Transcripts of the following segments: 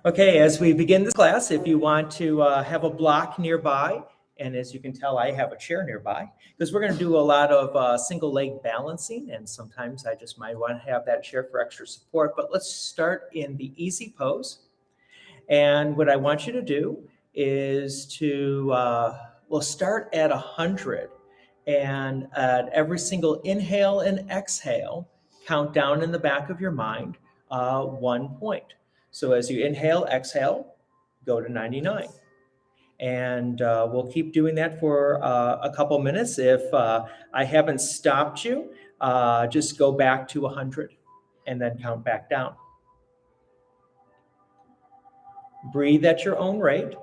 Okay, as we begin this class, if you want to have a block nearby, and as you can tell, I have a chair nearby, because we're going to do a lot of single leg balancing, and sometimes I just might want to have that chair for extra support. But let's start in the easy pose. And what I want you to do is we'll start at 100. And at every single inhale and exhale, count down in the back of your mind 1 point. So as you inhale, exhale, go to 99. And we'll keep doing that for a couple minutes. If I haven't stopped you, just go back to 100 and then count back down. Breathe at your own rate.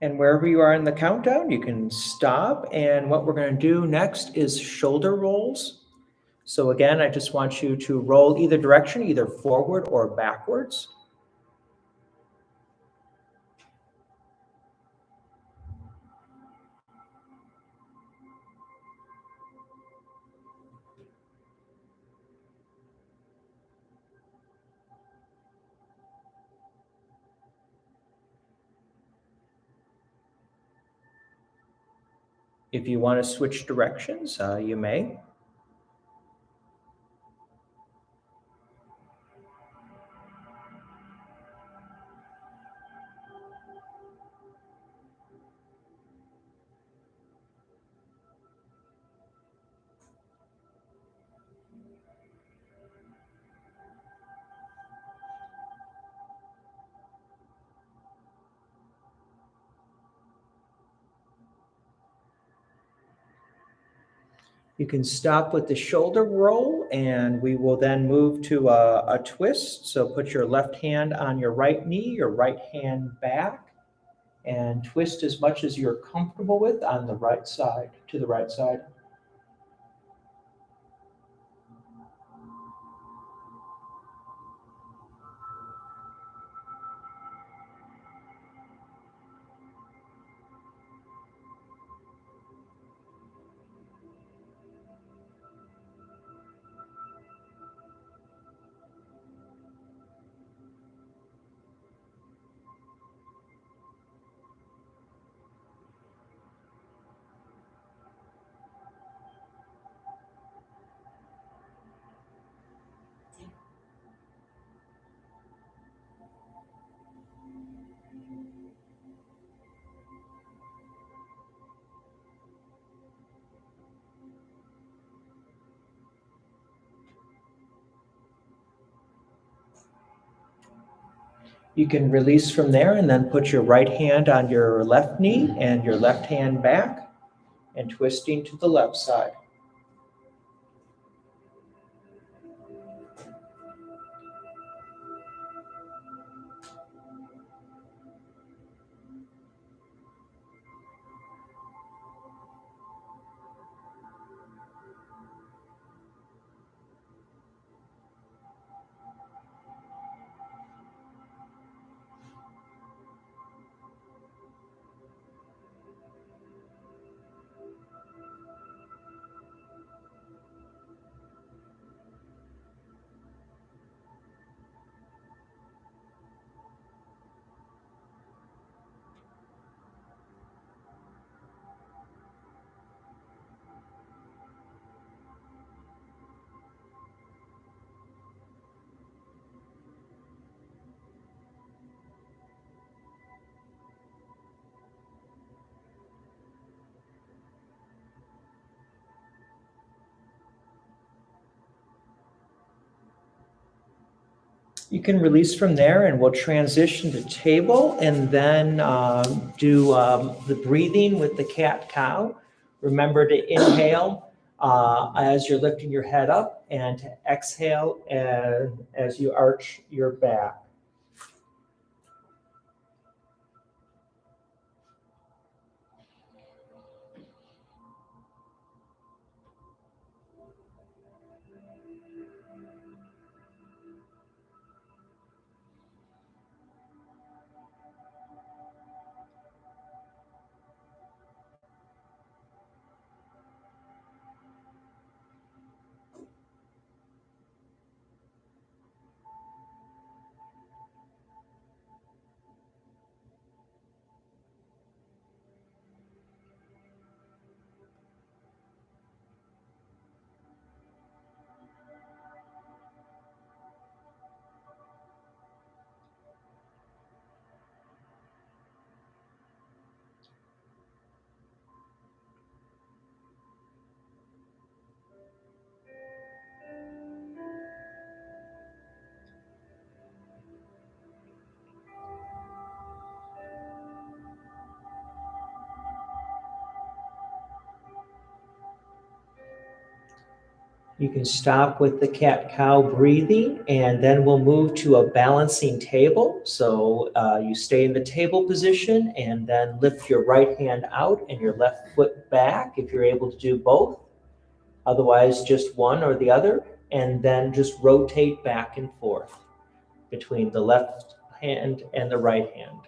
And wherever you are in the countdown, you can stop. And what we're going to do next is shoulder rolls. So again, I just want you to roll either direction, either forward or backwards. If you want to switch directions, you may. You can stop with the shoulder roll, and we will then move to a twist. So put your left hand on your right knee, your right hand back, and twist as much as you're comfortable with on the right side, to the right side. You can release from there and then put your right hand on your left knee and your left hand back and twisting to the left side. You can release from there and we'll transition to table and then do the breathing with the cat-cow. Remember to inhale as you're lifting your head up and to exhale as you arch your back. You can stop with the cat-cow breathing, and then we'll move to a balancing table. So you stay in the table position and then lift your right hand out and your left foot back if you're able to do both. Otherwise, just one or the other, and then just rotate back and forth between the left hand and the right hand.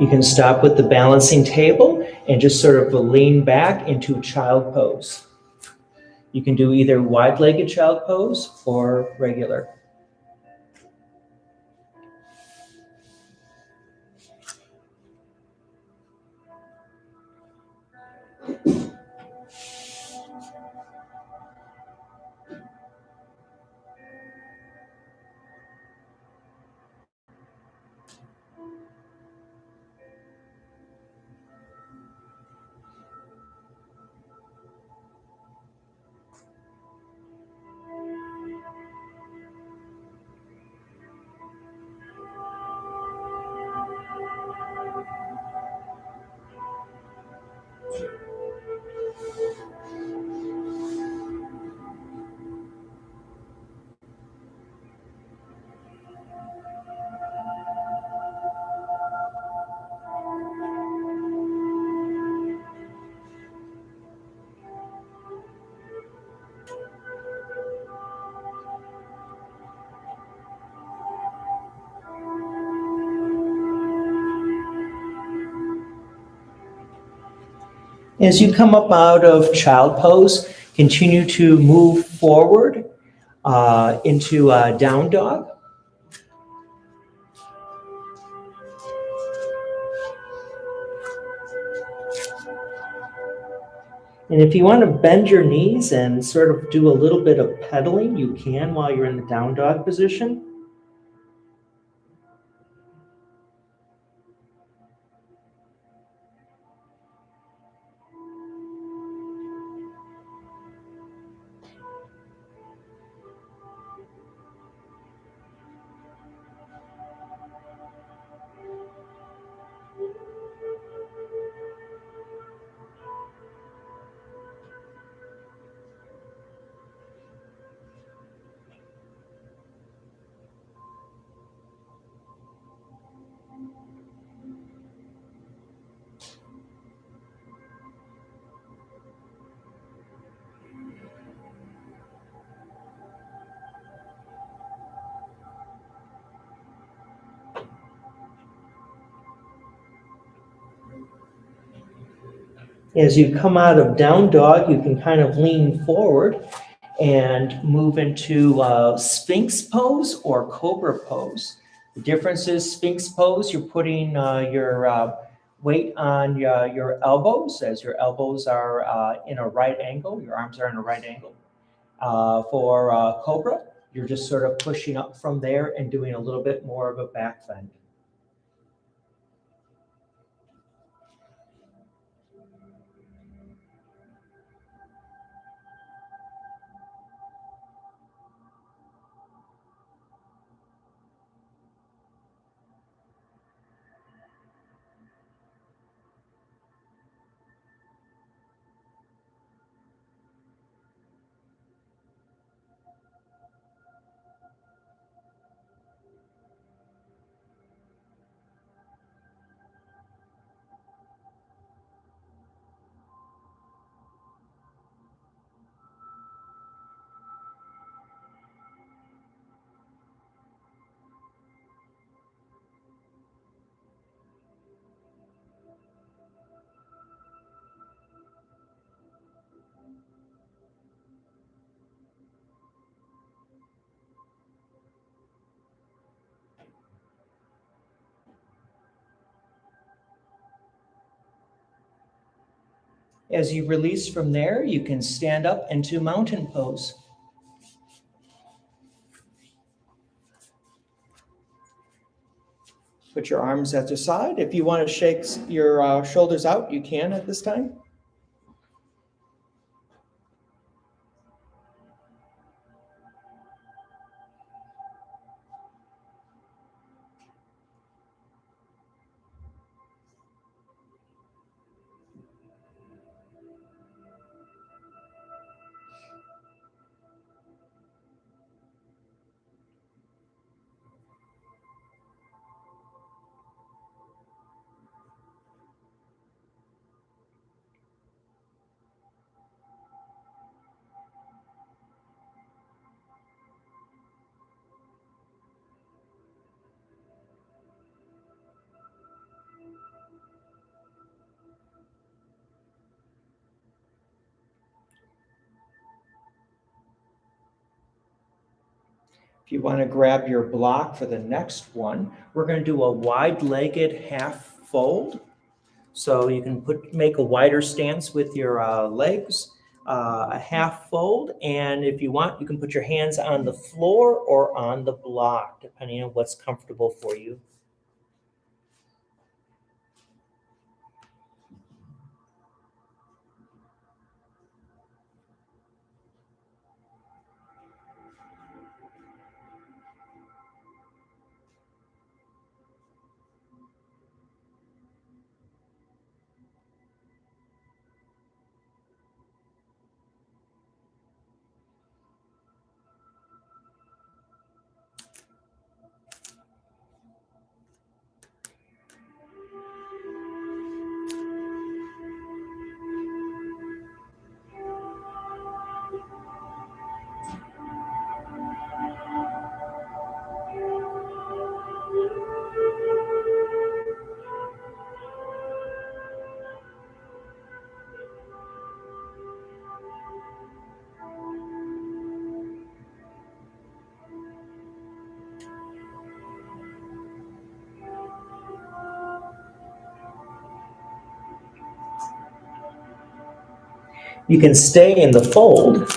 You can stop with the balancing table and just sort of lean back into child pose. You can do either wide-legged child pose or regular. As you come up out of child pose, continue to move forward into down dog. And if you want to bend your knees and sort of do a little bit of pedaling, you can while you're in the down dog position. As you come out of down dog, you can kind of lean forward and move into Sphinx pose or Cobra pose. The difference is Sphinx pose, you're putting your weight on your elbows as your elbows are in a right angle, your arms are in a right angle. For Cobra, you're just sort of pushing up from there and doing a little bit more of a back bend. As you release from there, you can stand up into mountain pose. Put your arms at your side. If you want to shake your shoulders out, you can at this time. If you want to grab your block for the next one, we're going to do a wide-legged half fold. So you can make a wider stance with your legs, a half fold, and if you want, you can put your hands on the floor or on the block, depending on what's comfortable for you. You can stay in the fold.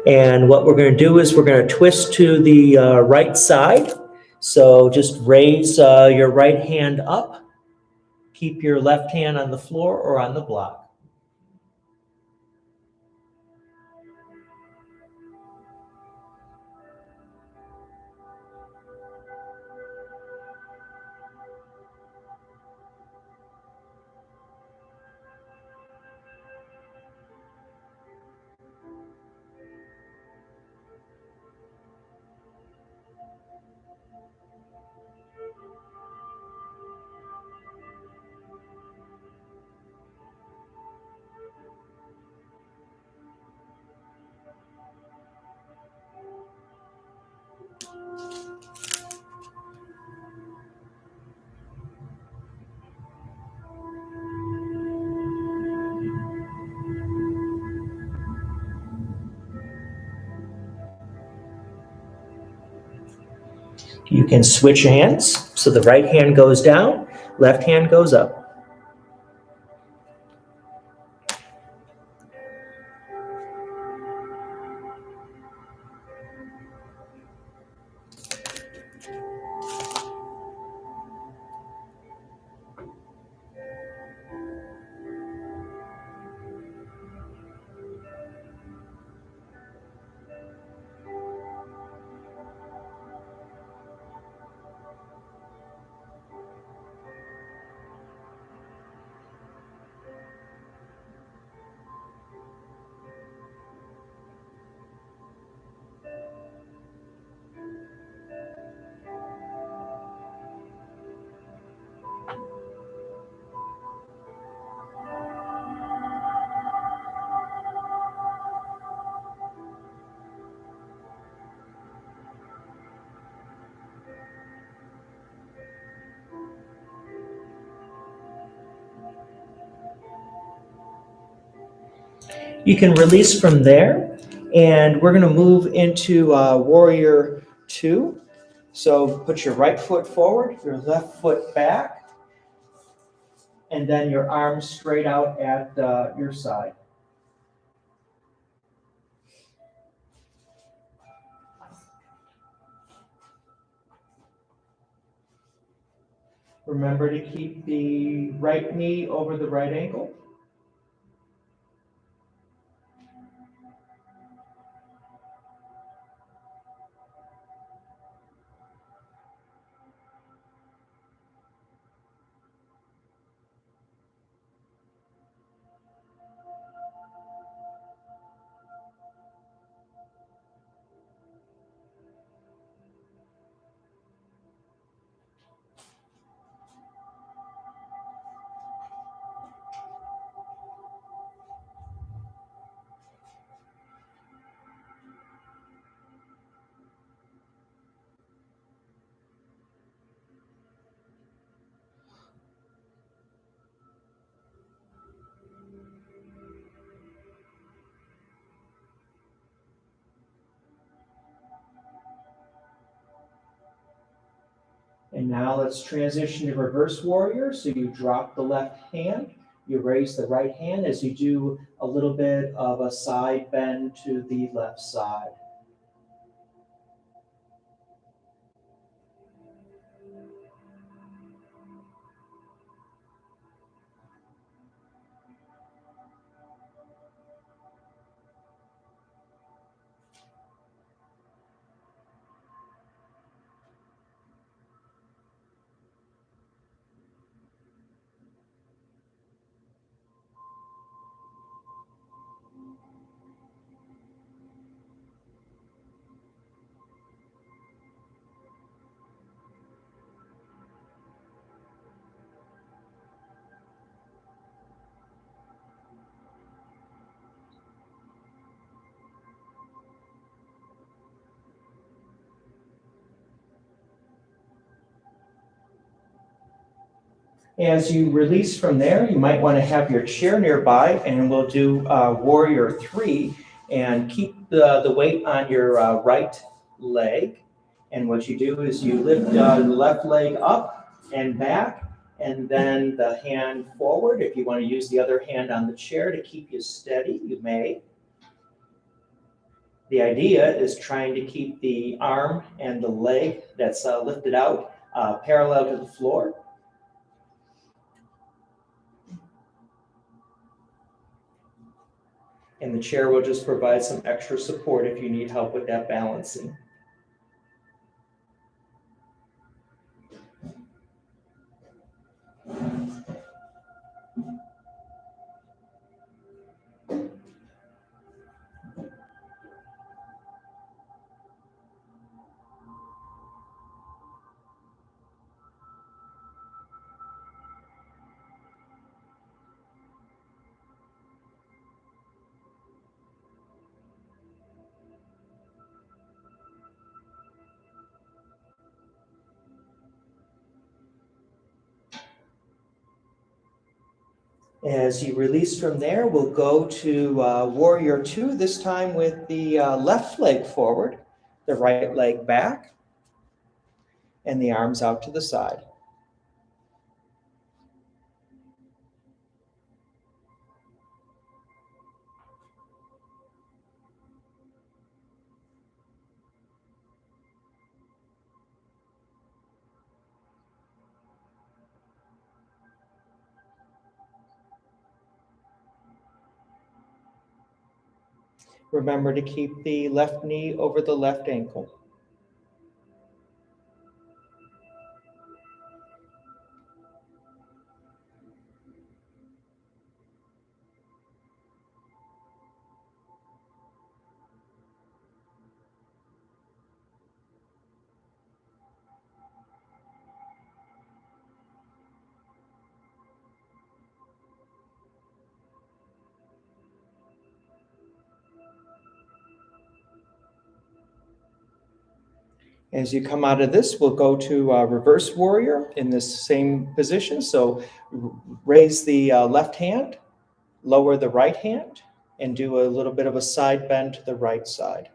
And what we're going to do is we're going to twist to the right side. So just raise your right hand up. Keep your left hand on the floor or on the block. You can switch hands. So the right hand goes down, left hand goes up. You can release from there, and we're going to move into Warrior 2. So put your right foot forward, your left foot back, and then your arms straight out at your side. Remember to keep the right knee over the right ankle. And now let's transition to reverse warrior. So you drop the left hand, you raise the right hand as you do a little bit of a side bend to the left side. As you release from there, you might want to have your chair nearby, and we'll do Warrior 3, and keep the weight on your right leg. And what you do is you lift the left leg up and back, and then the hand forward. If you want to use the other hand on the chair to keep you steady, you may. The idea is trying to keep the arm and the leg that's lifted out parallel to the floor. And the chair will just provide some extra support if you need help with that balancing. As you release from there, we'll go to Warrior Two, this time with the left leg forward, the right leg back, and the arms out to the side. Remember to keep the left knee over the left ankle. As you come out of this, we'll go to reverse warrior in this same position. So raise the left hand, lower the right hand, and do a little bit of a side bend to the right side.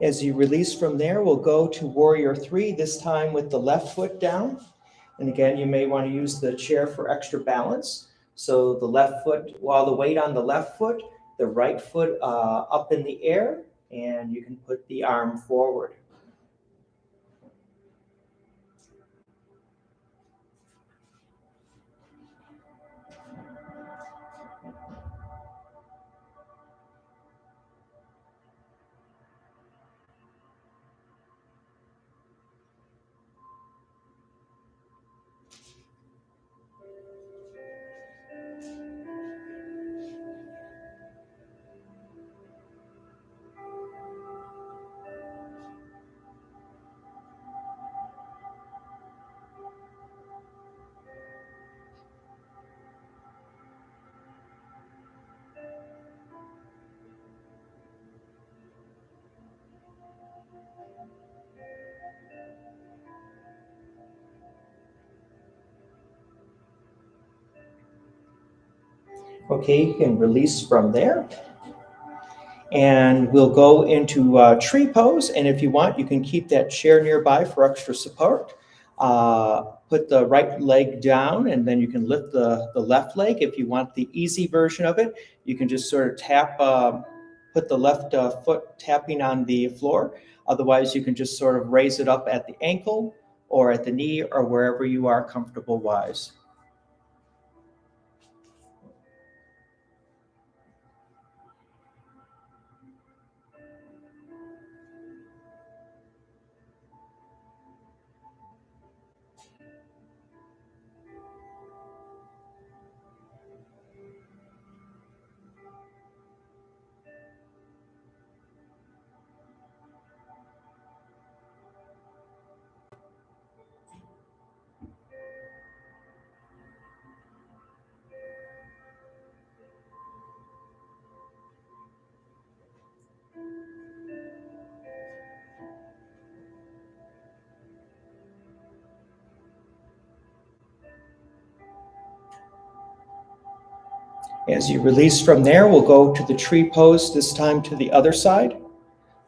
As you release from there, we'll go to Warrior Three, this time with the left foot down. And again, you may want to use the chair for extra balance. So the left foot, while the weight on the left foot, the right foot up in the air, and you can put the arm forward. Okay, you can release from there. And we'll go into tree pose. And if you want, you can keep that chair nearby for extra support. Put the right leg down, and then you can lift the left leg. If you want the easy version of it, you can just sort of tap, put the left foot tapping on the floor. Otherwise, you can just sort of raise it up at the ankle or at the knee or wherever you are comfortable wise. As you release from there, we'll go to the tree pose, this time to the other side.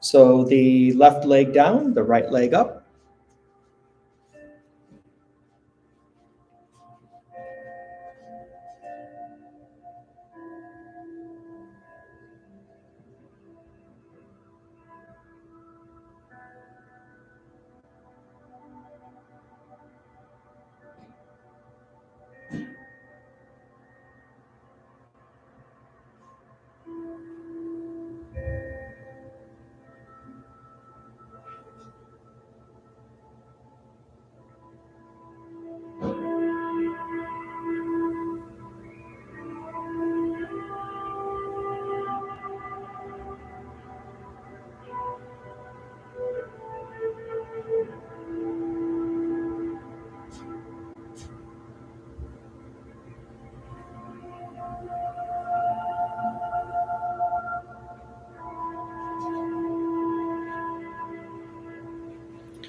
So the left leg down, the right leg up.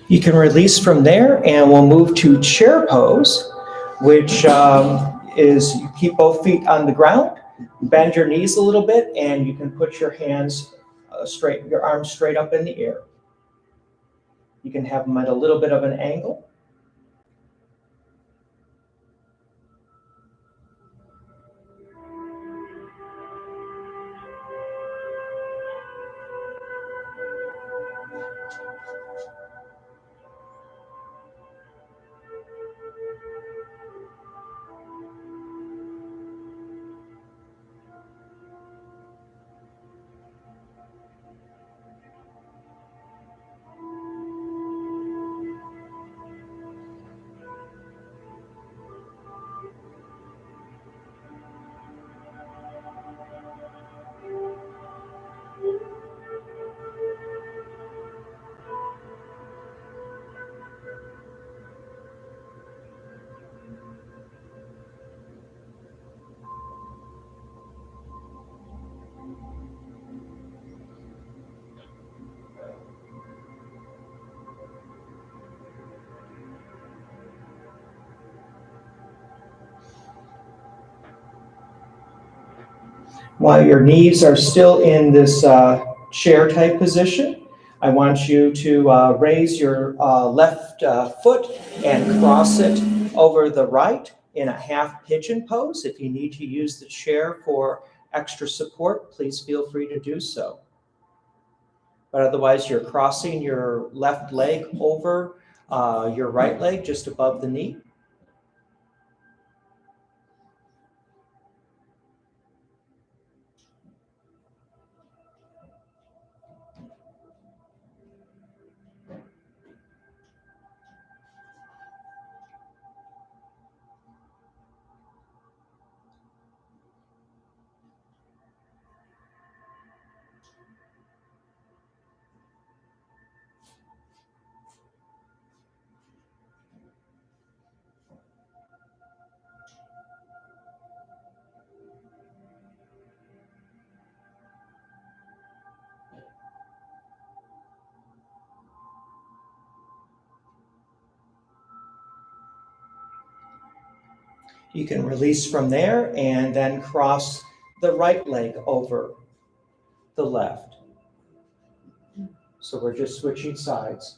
You can release from there and we'll move to chair pose, which is you keep both feet on the ground, bend your knees a little bit, and you can put your hands straight, your arms straight up in the air. You can have them at a little bit of an angle. While your knees are still in this chair type position, I want you to raise your left foot and cross it over the right in a half pigeon pose. If you need to use the chair for extra support, please feel free to do so. But otherwise, you're crossing your left leg over your right leg just above the knee. You can release from there and then cross the right leg over the left. So we're just switching sides.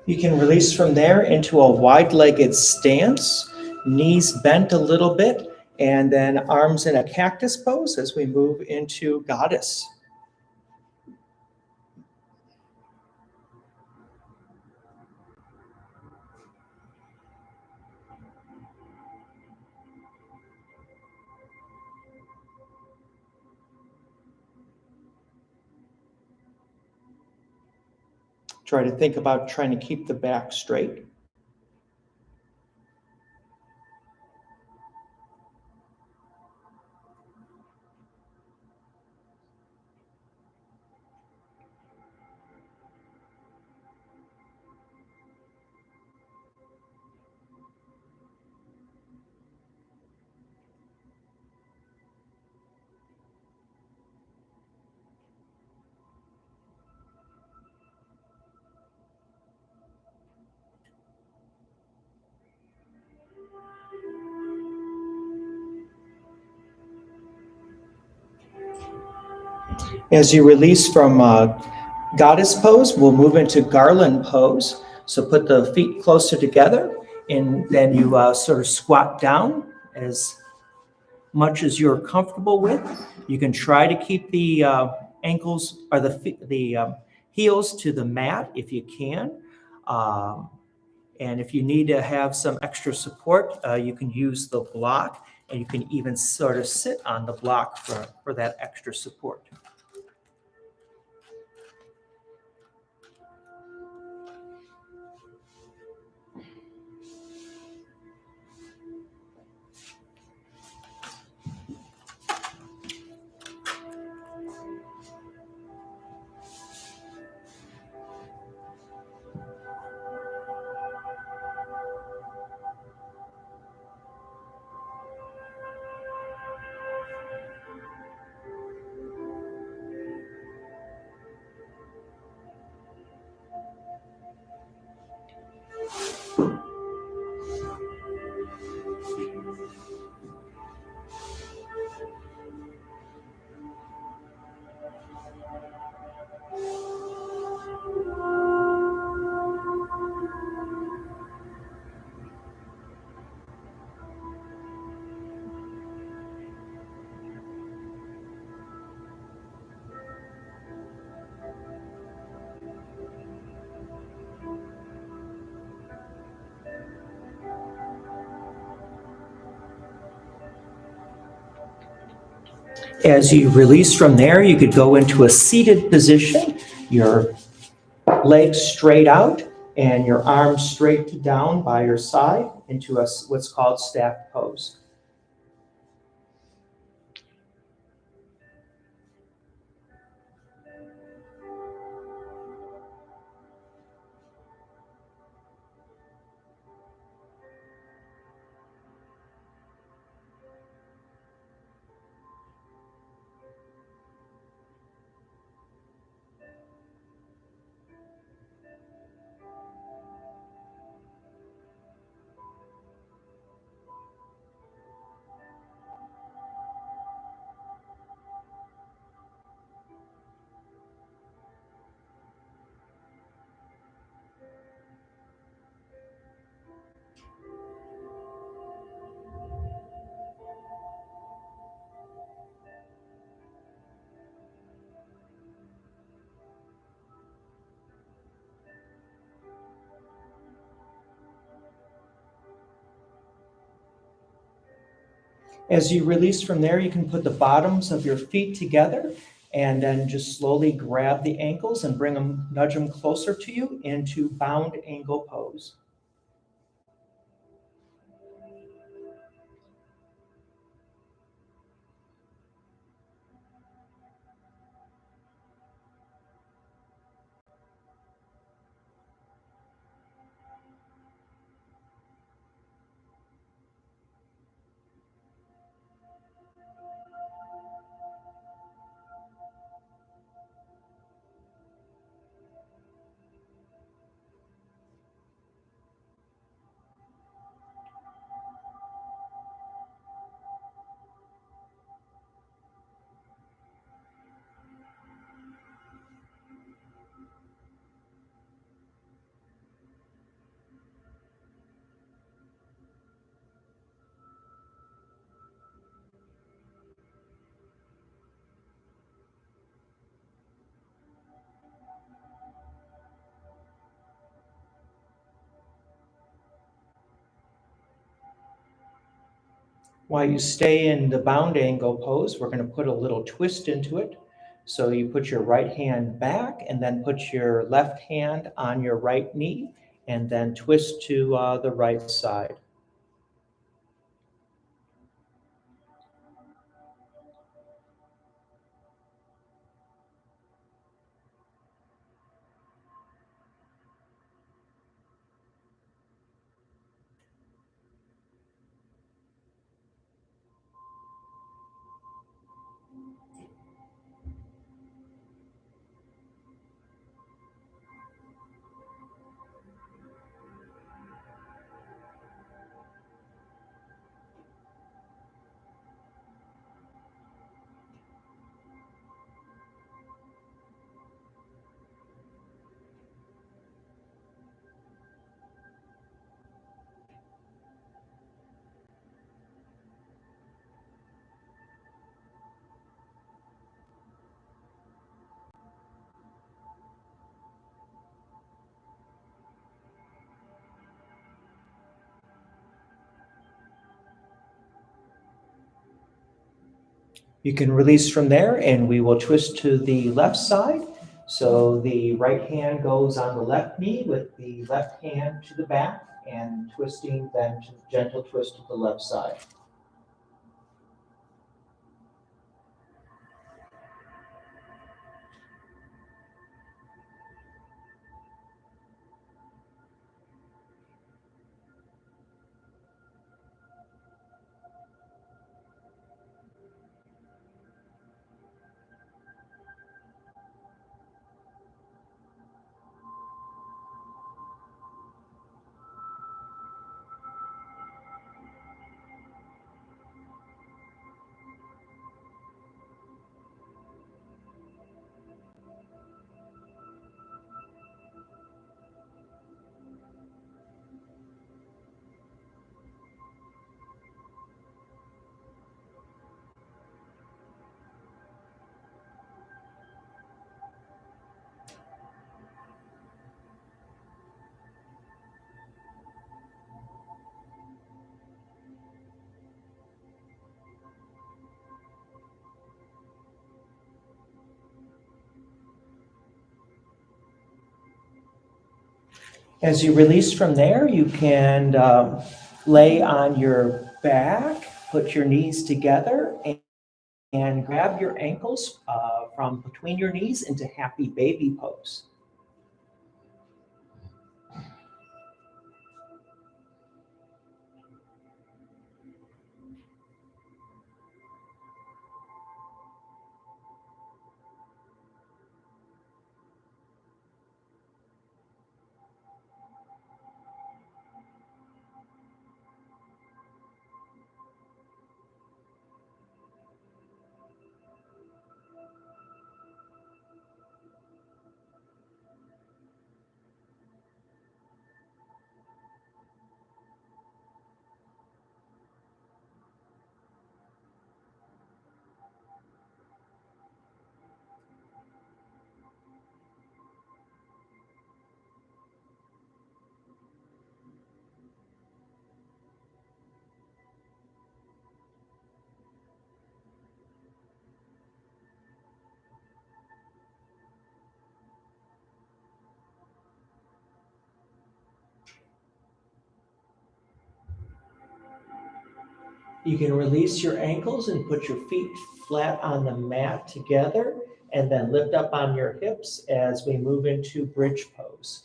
You can release from there into a wide-legged stance, knees bent a little bit, and then arms in a cactus pose as we move into goddess. Try to think about trying to keep the back straight. As you release from goddess pose, we'll move into garland pose. So put the feet closer together, and then you sort of squat down as much as you're comfortable with. You can try to keep the ankles or the heels to the mat if you can. And if you need to have some extra support, you can use the block, and you can even sort of sit on the block for that extra support. As you release from there, you could go into a seated position, your legs straight out and your arms straight down by your side into what's called staff pose. As you release from there, you can put the bottoms of your feet together and then just slowly grab the ankles and nudge them closer to you into bound angle pose. While you stay in the bound angle pose, we're going to put a little twist into it. So you put your right hand back and then put your left hand on your right knee and then twist to the right side. You can release from there and we will twist to the left side. So the right hand goes on the left knee with the left hand to the back and twisting then to gentle twist to the left side. As you release from there, you can lay on your back, put your knees together, and grab your ankles from between your knees into happy baby pose. You can release your ankles and put your feet flat on the mat together and then lift up on your hips as we move into bridge pose.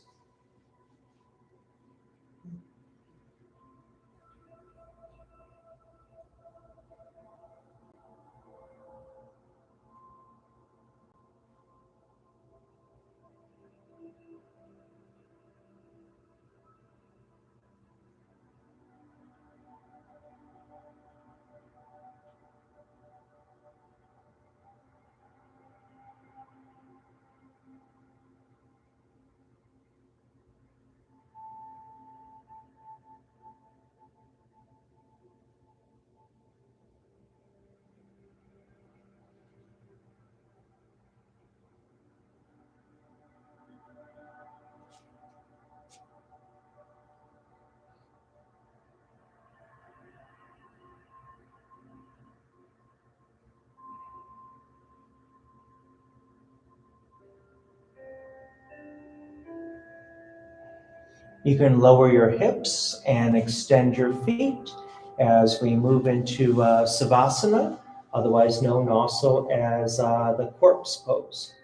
You can lower your hips and extend your feet as we move into Savasana, otherwise known also as the corpse pose.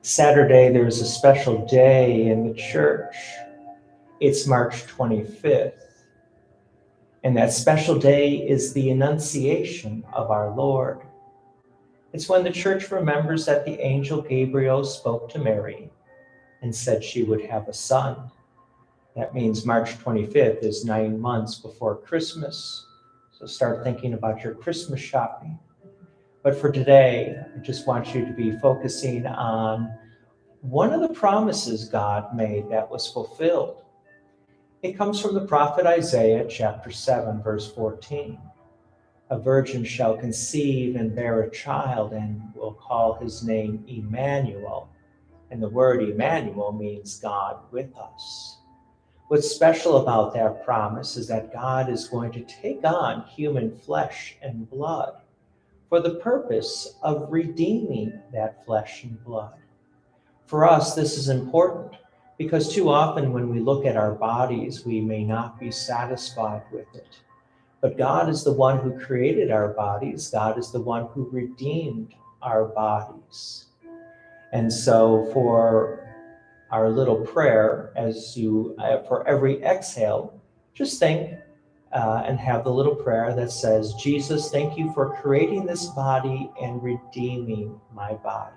Saturday, there's a special day in the church. It's March 25th. And that special day is the Annunciation of our Lord. It's when the church remembers that the angel Gabriel spoke to Mary and said she would have a son. That means March 25th is 9 months before Christmas. So start thinking about your Christmas shopping. But for today, I just want you to be focusing on one of the promises God made that was fulfilled. It comes from the prophet Isaiah, chapter 7, verse 14. A virgin shall conceive and bear a child and will call his name Emmanuel. And the word Emmanuel means God with us. What's special about that promise is that God is going to take on human flesh and blood for the purpose of redeeming that flesh and blood. For us, this is important because too often when we look at our bodies, we may not be satisfied with it. But God is the one who created our bodies. God is the one who redeemed our bodies. And so for our little prayer, as you, for every exhale, just think and have the little prayer that says, Jesus, thank you for creating this body and redeeming my body.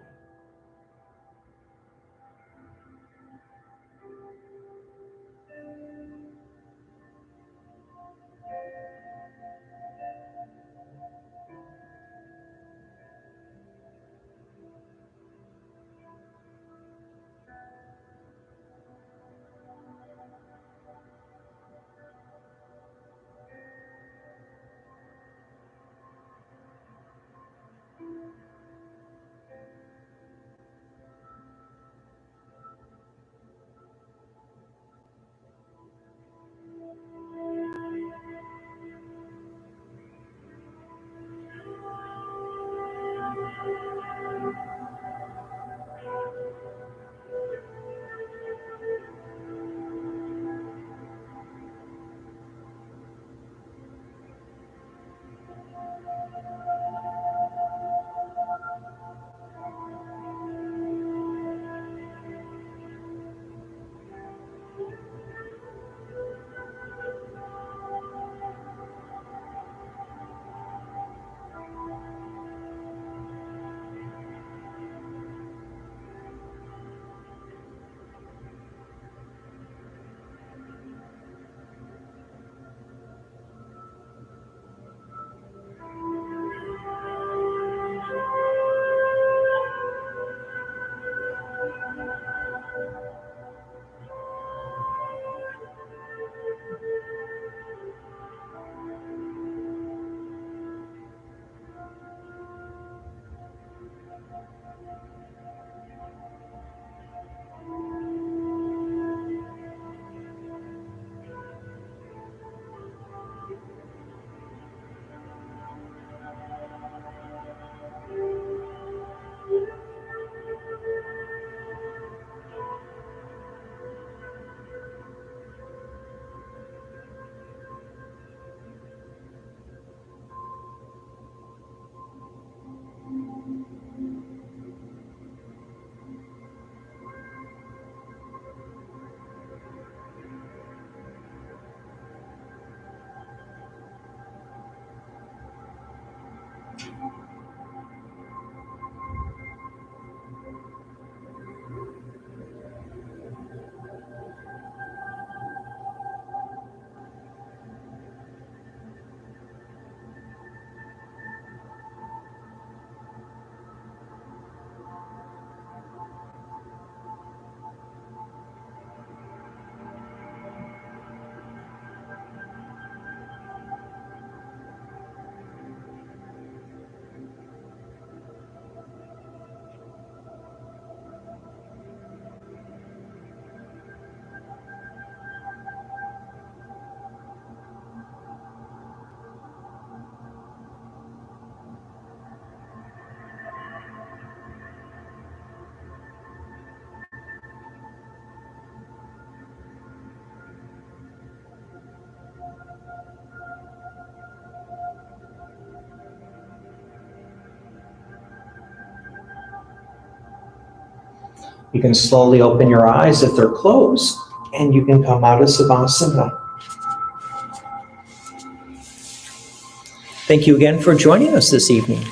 You can slowly open your eyes if they're closed, and you can come out of Savasana. Thank you again for joining us this evening.